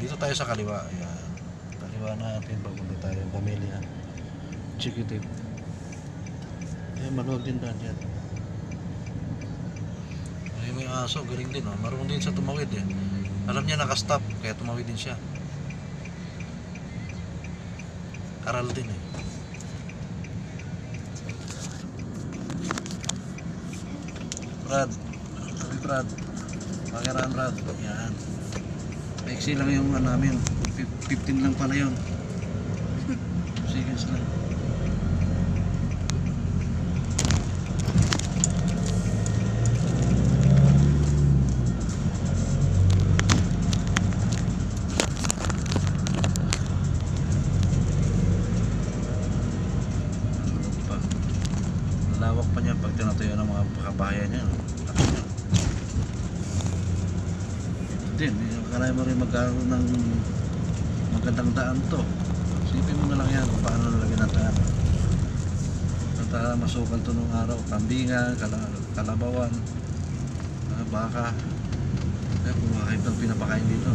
Dito tayo sa kaliwa. Ayan. Kaliwa natin papunta tayo ng pamilya. Chikitin. Ayan, maluwag din daan yan. Ay, may aso, galing din. Oh. Marunong din sa tumawid eh. Alam niya nakastop, kaya tumawid din siya. Aral din eh. Brad. Sabi Brad. Pakiraan Brad. Yan. Paiksi lang yung namin. 15 lang pala yun. Seconds lang. Lawak pa niya pag tinatayo ng mga kabahayan niya. Din, akala mo rin magkaroon ng magandang daan to. Isipin mo na lang yan kung paano nalagyan ng daan. At masukal to nung araw. Kambingan, kalabawan, baka. Kaya kumakain ng pinapakain dito.